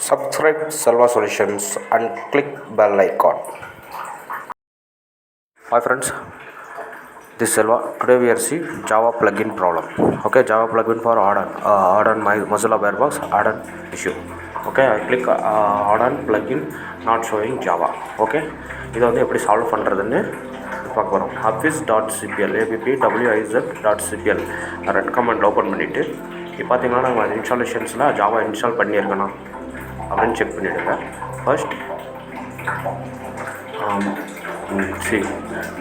Subscribe Selva Solutions and click bell icon. Hi friends, this is Selva. Today we are see Java plugin problem. Okay, Java plugin for add on my Mozilla Firefox add on issue. Okay, I click add on plugin not showing Java. Okay, இதை வந்து எப்படி solve பண்ணுறதுன்னு பார்க்க போகிறோம். upsc.cpl appwiz.cpl red comment open பண்ணிவிட்டு இப்போ பார்த்தீங்கன்னா நாங்கள் இன்ஸ்டாலேஷன்ஸில் ஜாவா இன்ஸ்டால் பண்ணியிருக்கணும் அப்படின்னு செக் பண்ணிவிடுங்க. ஃபர்ஸ்ட்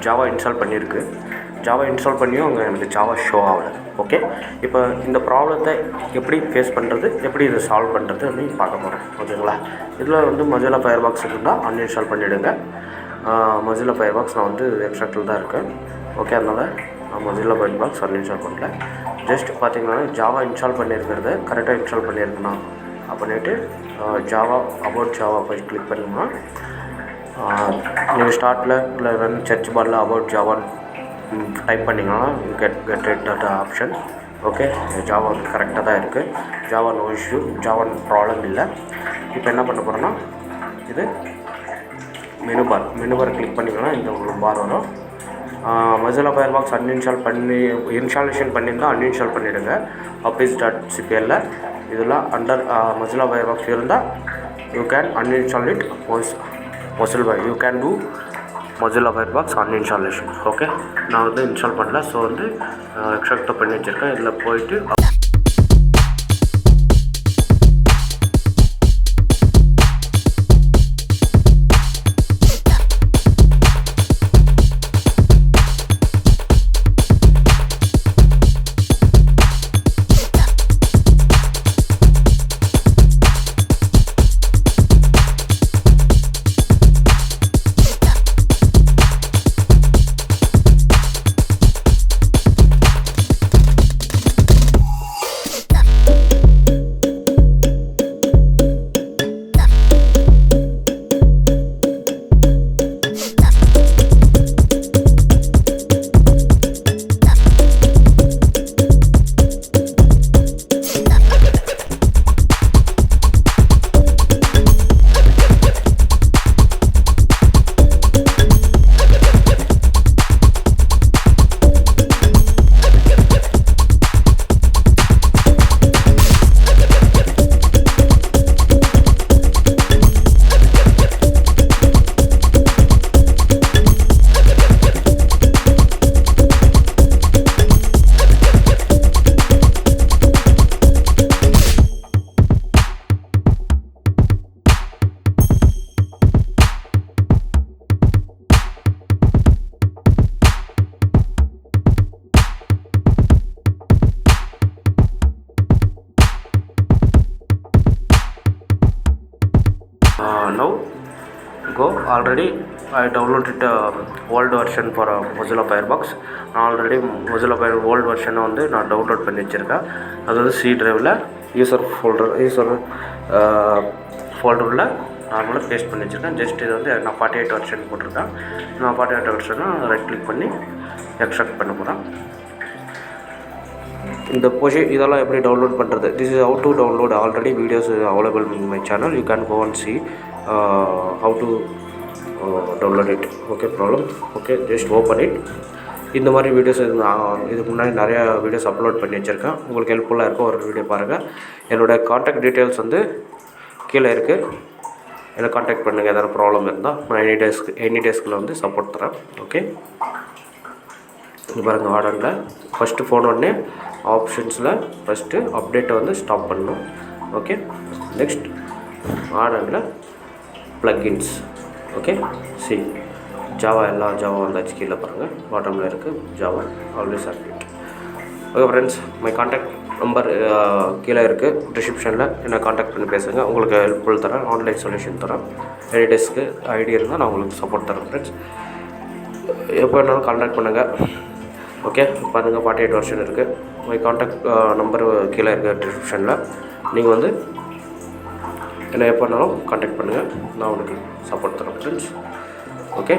ஜாவா இன்ஸ்டால் பண்ணியிருக்கு. ஜாவா இன்ஸ்டால் பண்ணியும் அங்கே எனக்கு ஜாவா ஷோ ஆகலை. ஓகே, இப்போ இந்த ப்ராப்ளத்தை எப்படி ஃபேஸ் பண்ணுறது, எப்படி இதை சால்வ் பண்ணுறது அப்படின்னு பார்க்க போகிறேன். ஓகேங்களா, இதில் வந்து Mozilla Firefox இருந்தால் அன்இன்ஸ்டால் பண்ணிவிடுங்க. Mozilla Firefox நான் வந்து எக்ஸ்ட்ராக்டில் தான் இருக்கேன். ஓகே, அதனால் நான் Mozilla Firefox அன்இன்ஸ்டால் பண்ணல. ஜஸ்ட் பார்த்தீங்கன்னா ஜாவா இன்ஸ்டால் பண்ணியிருக்கிறத கரெக்டாக இன்ஸ்டால் பண்ணியிருக்கணும் அப்படின்ட்டு ஜாவா அபவுட் ஜாவா போய் கிளிக் பண்ணிங்கன்னா நீங்கள் ஸ்டார்ட்டில் இல்லை ரன் சர்ச் பாரில் அபவுட் ஜாவான்னு டைப் பண்ணிங்கன்னா get right option. Okay, Java வந்து கரெக்டாக தான் இருக்குது. Java no issue, Java problem இல்லை. இப்போ என்ன பண்ண போகிறோன்னா இது மெனு பார் கிளிக் பண்ணிங்கன்னா இந்த உங்களுக்கு பார் வரும். Mozilla Firefox இன்ஸ்டாலேஷன் பண்ணியிருந்தால் அன்இன்ஸ்டால் பண்ணிவிடுங்க. upsc.cpl இதில் அண்டர் Mozilla Firefox இருந்தால் you can uninstall it you can do Mozilla Firefox uninstallation. Okay, நான் வந்து இன்ஸ்டால் பண்ணல. ஸோ வந்து எக்ஸ்ட்ராக்டாக பண்ணி வச்சுருக்கேன். இதில் போயிட்டு now go. Already I downloaded old version for Mozilla Firefox. நான் ஆல்ரெடி Mozilla Firefox ஓல்டு வெர்ஷனை வந்து நான் டவுன்லோட் பண்ணி வச்சுருக்கேன். அது வந்து சி ட்ரைவில் யூசர் ஃபோல்டரில் நார்மலாக பேஸ்ட் பண்ணி வச்சுருக்கேன். ஜஸ்ட் இது வந்து நான் 48 வெர்ஷன் போட்டிருக்கேன். நான் 48 வெர்ஷனை ரைட் கிளிக் பண்ணி எக்ஸ்ட்ராக்ட் பண்ண போகிறேன். இந்த இதெல்லாம் எப்படி டவுன்லோட் பண்ணுறது, this is how to download. Already videos available in my channel. You can go and see how to download it. Okay, problem. Okay, just open it. இந்த மாதிரி வீடியோஸ் இதுக்கு முன்னாடி நிறையா வீடியோஸ் அப்லோட் பண்ணி வச்சுருக்கேன். உங்களுக்கு ஹெல்ப்ஃபுல்லாக இருக்கும். ஒரு வீடியோ பாருங்கள். என்னோடய காண்டாக்ட் டீட்டெயில்ஸ் வந்து கீழே இருக்குது. என்னை காண்டாக்ட் பண்ணுங்கள். எதாவது ப்ராப்ளம் இருந்தால் நான் எனி டேஸ்க்குள்ளே வந்து சப்போர்ட் தரேன். ஓகே, இங்கே பாருங்கள். ஆர்டரில் ஃபஸ்ட்டு ஃபோன் உடனே ஆப்ஷன்ஸில் ஃபஸ்ட்டு அப்டேட்டை வந்து ஸ்டாப் பண்ணணும். ஓகே, நெக்ஸ்ட் ஆர்டரில் plugins. ஓகே, சி ஜாவா எல்லா ஜாவா வந்தாச்சு. கீழே பாருங்கள், பாட்டமில் இருக்குது Java always update. Okay friends, my contact number கீழே இருக்குது டிஸ்கிரிப்ஷனில். என்னை காண்டாக்ட் பண்ணி பேசுங்க. உங்களுக்கு ஹெல்ப்ஃபுல் தரேன், ஆன்லைன் சொல்யூஷன் தரேன். எனி டெஸ்க்கு ஐடியா இருந்தால் நான் உங்களுக்கு சப்போர்ட் தரேன் ஃப்ரெண்ட்ஸ். எப்போ வேணாலும் காண்டாக்ட் பண்ணுங்கள். ஓகே, பாருங்கள் 48 வெர்ஷன் இருக்குது. மை காண்டாக்ட் நம்பர் கீழே இருக்குது டிஸ்கிரிப்ஷனில். நீங்கள் வந்து என்னை எப்போனாலும் காண்டாக்ட் பண்ணுங்கள். நான் உங்களுக்கு சப்போர்ட் தரேன் friends. Okay,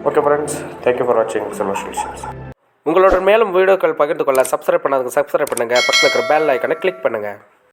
okay friends, thank you for வாட்சிங் சொல்யூஷன்ஸ். உங்களோட மேலும் வீடியோக்கள் பகிர்ந்து கொள்ள சப்ஸ்கிரைப் பண்ணாதுங்க சப்ஸ்கிரைப் பண்ணுங்கள். பக்கத்தில் இருக்கிற பெல் ஐக்கானை கிளிக் பண்ணுங்கள்.